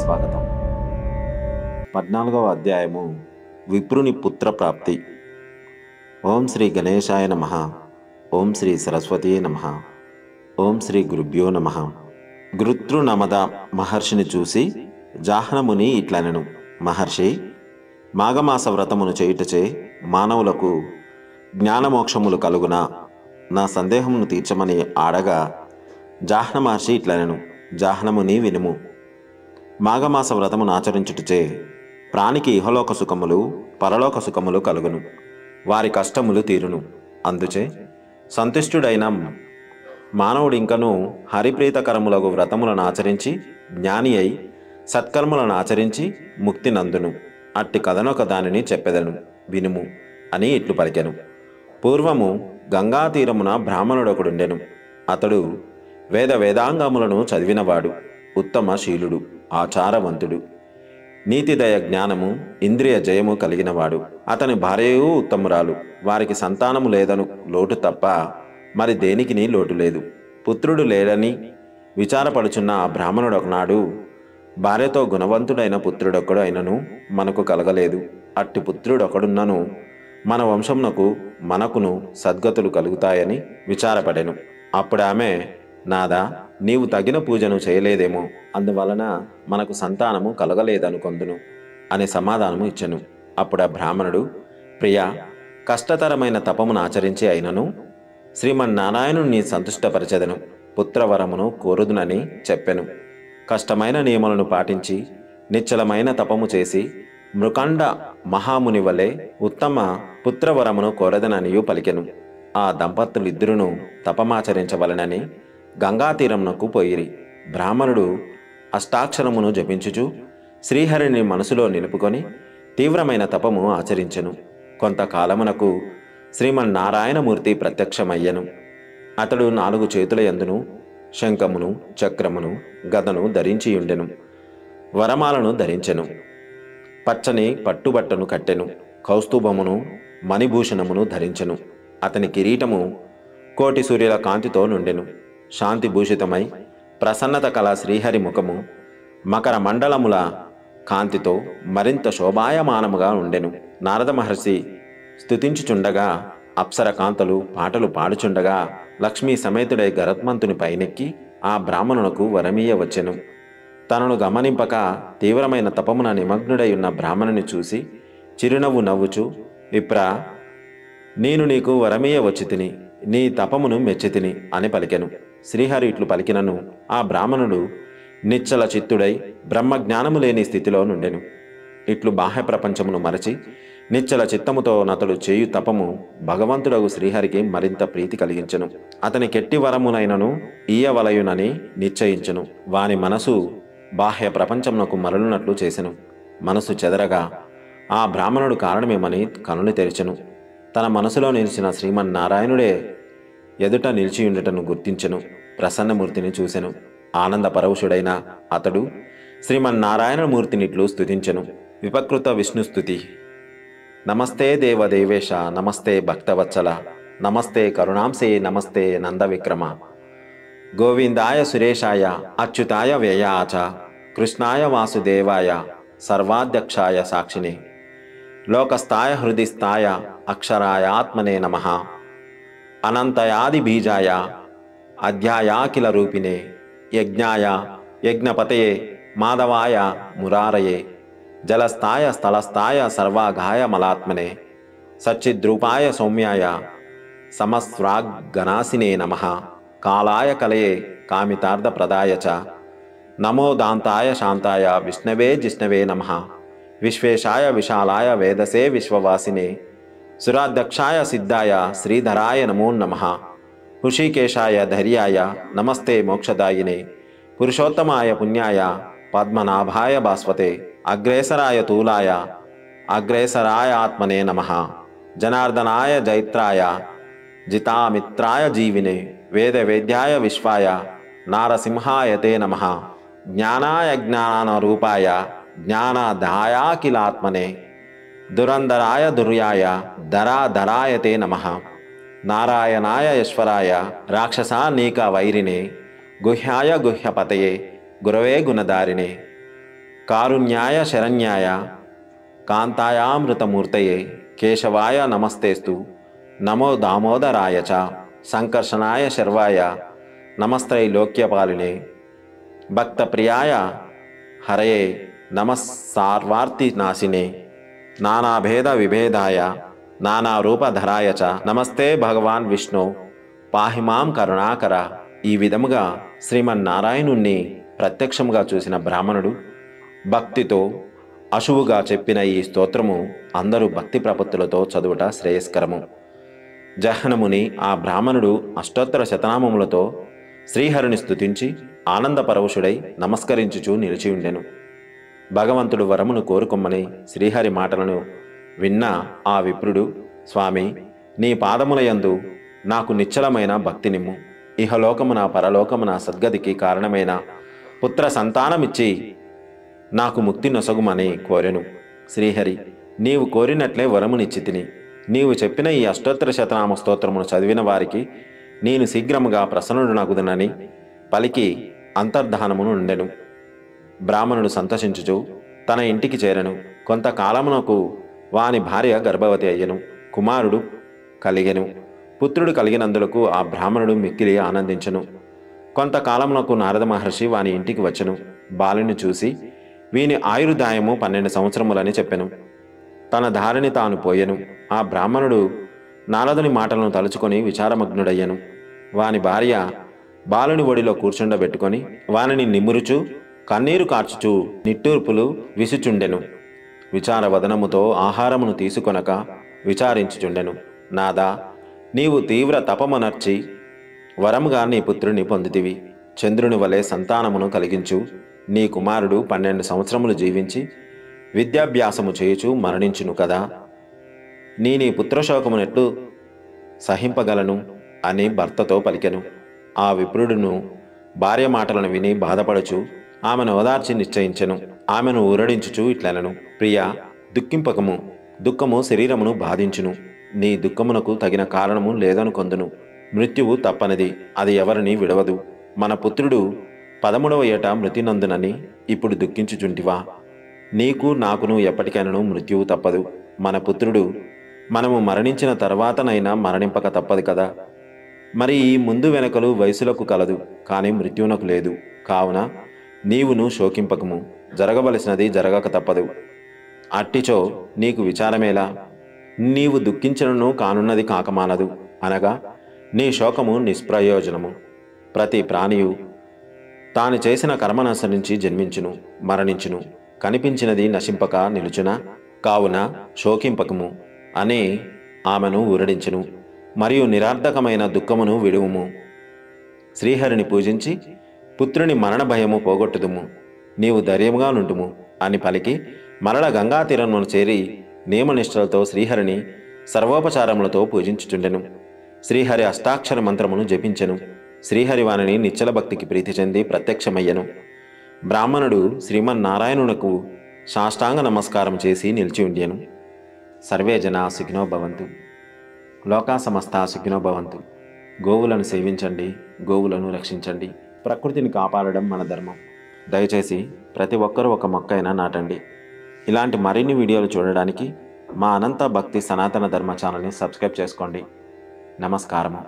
స్వాగతం. 14వ అధ్యాయము విప్రుని పుత్రప్రాప్తి. ఓం శ్రీ గణేశాయ నమః. ఓం శ్రీ సరస్వతీ నమః. ఓం శ్రీ గురుభ్యో నమః. గృతృనమద మహర్షిని చూసి జాహ్నముని ఇట్లనెను. మహర్షి, మాఘమాస వ్రతమును చేయుటచే మానవులకు జ్ఞానమోక్షములు కలుగునా? నా సందేహమును తీర్చమని ఆడగా జాహ్న మహర్షి ఇట్లనెను. జాహ్నముని వినుము. మాఘమాస వ్రతమును ఆచరించుటచే ప్రాణికి ఇహలోక సుఖములు పరలోక సుఖములు కలుగును, వారి కష్టములు తీరును. అందుచే సంతుష్టుడైన మానవుడింకను హరిప్రీతకరములకు వ్రతములను ఆచరించి జ్ఞాని అయి సత్కర్మలను ఆచరించి ముక్తి నందును. అట్టి కథనొక దానిని చెప్పెదను, వినుము అని ఇట్లు పలికెను. పూర్వము గంగా తీరమున బ్రాహ్మణుడొకడుండెను. అతడు వేదాంగములను చదివినవాడు, ఉత్తమ శీలుడు, ఆచారవంతుడు, నీతిదయ జ్ఞానము ఇంద్రియ జయము కలిగినవాడు. అతని భార్యయు ఉత్తమురాలు. వారికి సంతానము లేదను లోటు తప్ప మరి దేనికిని లోటు లేదు. పుత్రుడు లేడని విచారపడుచున్న ఆ బ్రాహ్మణుడు ఒకనాడు, భార్యతో గుణవంతుడైన పుత్రుడొక్కడు అయినను మనకు కలగలేదు. అట్టి పుత్రుడొకడున్నను మన వంశమునకు మనకును సద్గతులు కలుగుతాయని విచారపడెను. అప్పుడు ఆమె, నాదా, నీవు తగిన పూజను చేయలేదేమో, అందువలన మనకు సంతానము కలగలేదనుకొందును అని సమాధానము ఇచ్చెను. అప్పుడు ఆ బ్రాహ్మణుడు, ప్రియా, కష్టతరమైన తపమును ఆచరించి అయినను శ్రీమన్నారాయణుని సంతుష్టపరచెదను, పుత్రవరమును కోరుదునని చెప్పెను. కష్టమైన నియమాలను పాటించి నిశ్చలమైన తపము చేసి మృకండ మహాముని వలె ఉత్తమ పుత్రవరమును కోరదననియు పలికెను. ఆ దంపతులిద్దరును తపమాచరించవలనని గంగాతీరమునకు పోయిరి. బ్రాహ్మణుడు అష్టాక్షరమును జపించుచు శ్రీహరిని మనసులో నిలుపుకొని తీవ్రమైన తపము ఆచరించెను. కొంతకాలమునకు శ్రీమన్నారాయణమూర్తి ప్రత్యక్షమయ్యెను. అతడు 4 చేతుల యందును శంఖమును చక్రమును గదను ధరించియుండెను. వరమాలను ధరించెను. పచ్చని పట్టుబట్టను కట్టెను. కౌస్తుభమును మణిభూషణమును ధరించెను. అతని కిరీటము కోటి సూర్యుల కాంతితో నుండెను. శాంతిభూషితమై ప్రసన్నత కల శ్రీహరి ముఖము మకర మండలముల కాంతితో మరింత శోభాయమానముగా ఉండెను. నారద మహర్షి స్తుతించుచుండగా, అప్సర కాంతలు పాటలు పాడుచుండగా లక్ష్మీ సమేతుడై గరుత్మంతుని పైనెక్కి ఆ బ్రాహ్మణునకు వరమీయ వచ్చెను. తనను గమనింపక తీవ్రమైన తపమున నిమగ్నుడై ఉన్న బ్రాహ్మణుని చూసి చిరునవ్వు నవ్వుచు, విప్రా, నేను నీకు వరమీయ వచ్చి తిని నీ తపమును మెచ్చితిని అని పలికెను. శ్రీహరి ఇట్లు పలికినను ఆ బ్రాహ్మణుడు నిశ్చల చిత్తుడై బ్రహ్మజ్ఞానము లేని స్థితిలో నుండెను. ఇట్లు బాహ్య ప్రపంచమును మరచి నిశ్చల చిత్తముతో నతడు చేయు తపము భగవంతుడగు శ్రీహరికి మరింత ప్రీతి కలిగించెను. అతని కెట్టి వరమునైనను ఈయవలయునని నిశ్చయించెను. వాని మనసు బాహ్య ప్రపంచమునకు మరలునట్లు చేసెను. మనసు చెదరగా ఆ బ్రాహ్మణుడు కారణమేమని కనులు తెరిచెను. తన మనసులో నిలిచిన శ్రీమన్నారాయణుడే ఎదుట నిలిచియుండుటను గుర్తించెను. ప్రసన్నమూర్తిని చూసెను. ఆనంద పరవశుడైన అతడు శ్రీమన్నారాయణమూర్తినిట్లు స్తుతించెను. విపకృత విష్ణుస్తుతి. నమస్తే దేవదేవేశ, నమస్తే భక్తవత్సల, నమస్తే కరుణాంసే, నమస్తే నందవిక్రమ, గోవిందాయ సురేశాయ, అచ్యుతాయ వ్యయాచ, కృష్ణాయ వాసుదేవాయ, సర్వాధ్యక్షాయ సాక్షినే, లోకస్థాయ హృదిస్థాయ, అక్షరాయాత్మనే నమః, అనంతయాది బీజాయ, అధ్యాయాఖిల రూపిణే, యజ్ఞాయ యజ్ఞపతయే, మాధవాయ మురారయే, జలస్థాయ స్థలస్థాయ సర్వాఘాయ మలాత్మనే, సచ్చిద్రూపాయ సౌమ్యాయ, సమస్వాగ్గనాసినే నమః, కాలాయ కలయే కామితార్థప్రదాయ చ, నమో దాంతాయ శాంతాయ విష్ణవే జిష్ణవే నమః, విశ్వేశాయ విశాలాయ వేదసే విశ్వవాసినే, సురాధ్యక్షాయ సిద్ధాయ శ్రీధరాయ నమో నమః, హృషికేశాయ ధైర్యాయ నమస్తే మోక్షదాయినే, పురుషోత్తమాయ పుణ్యాయ పద్మనాభాయ భాస్వతే, అగ్రేసరాయ తూలాయ అగ్రేసరాయ ఆత్మనే నమః, జనార్దనాయ జైత్రాయ జితామిత్రాయ జీవినే, వేదవేద్యాయ విశ్వాయ నారసింహాయ తే నమః, జ్ఞానాయ జ్ఞానానరూపాయ జ్ఞానదాయాఖిలాత్మనే, దురంధరాయ దుర్యాయ ధరాధరాయ తే నమః, నారాయణాయ ఈశ్వరాయ రాక్షసానీక వైరినే, గుహ్యాయ గుహ్యపతయే గురవే గుణధారిణే, కారుణ్యాయ శరణ్యాయ కాంతాయామృతమూర్తయే కేశవాయ నమస్తేస్తు నమో దామోదరాయ చ సంకర్షణాయ శర్వాయ నమస్త్రైలోక్యపాలినే భక్తప్రియాయ హరయే నమస్సార్వార్తినాశినే నానాభేద విభేదాయ నానారూపధరాయ చ నమస్తే భగవాన్ విష్ణు పాహిమాం కరుణాకర. ఈ విధముగా శ్రీమన్నారాయణుణ్ణి ప్రత్యక్షముగా చూసిన బ్రాహ్మణుడు భక్తితో అశువుగా చెప్పిన ఈ స్తోత్రము అందరూ భక్తి ప్రపత్తులతో చదువుట శ్రేయస్కరము. జహనముని ఆ బ్రాహ్మణుడు అష్టోత్తర శతనామములతో శ్రీహరిని స్తుతించి ఆనందపరవశుడై నమస్కరించుచూ నిలిచియుండెను. భగవంతుడు వరమును కోరుకొమ్మని శ్రీహరి మాటలను విన్న ఆ విప్రుడు, స్వామి, నీ పాదములయందు నాకు నిశ్చలమైన భక్తినిమ్ము. ఇహలోకమున పరలోకమున సద్గతికి కారణమైన పుత్ర సంతానమిచ్చి నాకు ముక్తి నొసగుమని కోరెను. శ్రీహరి, నీవు కోరినట్లే వరమునిచ్చి తిని నీవు చెప్పిన ఈ అష్టోత్తర శతనామ స్తోత్రమును చదివిన వారికి నేను శీఘ్రముగా ప్రసన్నుడనగుదునని పలికి అంతర్ధానమును ఉండెను. బ్రాహ్మణుడు సంతోషించుచు తన ఇంటికి చేరెను. కొంతకాలమునకు వాని భార్య గర్భవతి అయ్యెను. కుమారుడు కలిగెను. పుత్రుడు కలిగినందులకు ఆ బ్రాహ్మణుడు మిక్కిలి ఆనందించెను. కొంతకాలమునకు నారద మహర్షి వాని ఇంటికి వచ్చెను. బాలుని చూసి వీని ఆయుర్దాయము 12 సంవత్సరములని చెప్పెను. తన దారిని తాను పోయెను. ఆ బ్రాహ్మణుడు నారదుని మాటలను తలుచుకొని విచారమగ్నుడయ్యను. వాని భార్య బాలుని ఒడిలో కూర్చుండబెట్టుకొని వానిని నిమురుచు కన్నీరు కార్చుచూ నిట్టూర్పులు విసుచుండెను. విచారవదనముతో ఆహారమును తీసుకొనక విచారించుచుండెను. నాదా, నీవు తీవ్ర తపమునర్చి వరముగా నీ పుత్రుని పొందితివి. చంద్రుని వలె సంతానమును కలిగించు. నీ కుమారుడు 12 సంవత్సరములు జీవించి విద్యాభ్యాసము చేయుచు మరణించును కదా. నీ పుత్రశోకమునెట్లు సహింపగలను అని భర్తతో పలికెను. ఆ విప్రుడును భార్య మాటలను విని బాధపడుచు ఆమెను ఓదార్చి నిశ్చయించెను. ఆమెను ఊరడించుచు ఇట్లనెను, ప్రియా, దుఃఖింపకము. దుఃఖము శరీరమును బాధించును. నీ దుఃఖమునకు తగిన కారణము లేదనుకొందును. మృత్యువు తప్పనిది, అది ఎవరిని విడవదు. మన పుత్రుడు 13వ ఏట మృతినందునని ఇప్పుడు దుఃఖించుచుంటివా? నీకు నాకును ఎప్పటికైనాను మృత్యువు తప్పదు. మన పుత్రుడు మనము మరణించిన తర్వాతనైనా మరణింపక తప్పదు కదా. మరి ఈ ముందు వెనకలు వయసులకు కలదు, కానీ మృత్యువునకు లేదు. కావున నీవును శోకింపకము. జరగవలసినది జరగక తప్పదు. అట్టిచో నీకు విచారమేలా? నీవు దుఃఖించను కానున్నది కాకమానదు. అనగా నీ శోకము నిష్ప్రయోజనము. ప్రతి ప్రాణియు తాను చేసిన కర్మననుసరించి జన్మించును, మరణించును. కనిపించినది నశింపక నిలుచునా? కావున శోకింపకము అని ఆమెను ఊరడించెను. మరియు నిరర్ధకమైన దుఃఖమును విడువుము. శ్రీహరిని పూజించి పుత్రుని మరణ భయము పోగొట్టుదుము. నీవు ధైర్యముగా నుండుము అని పలికి మరల గంగా తీరమును చేరి నియమనిష్టలతో శ్రీహరిని సర్వోపచారములతో పూజించుచుండెను. శ్రీహరి అష్టాక్షర మంత్రమును జపించెను. శ్రీహరి వానిని నిశ్చల భక్తికి ప్రీతి చెంది ప్రత్యక్షమయ్యను. బ్రాహ్మణుడు శ్రీమన్నారాయణునకు సాష్టాంగ నమస్కారం చేసి నిలిచి ఉండెను. సర్వే జనా సుఖినో భవంతు. లోకా సమస్తా సుఖినో భవంతు. గోవులను సేవించండి, గోవులను రక్షించండి. ప్రకృతిని కాపాడడం మన ధర్మం. దయచేసి ప్రతి ఒక్కరూ ఒక మొక్కైనా నాటండి. ఇలాంటి మరిన్ని వీడియోలు చూడడానికి మా అనంత భక్తి సనాతన ధర్మ ఛానల్ని సబ్స్క్రైబ్ చేసుకోండి. నమస్కారము.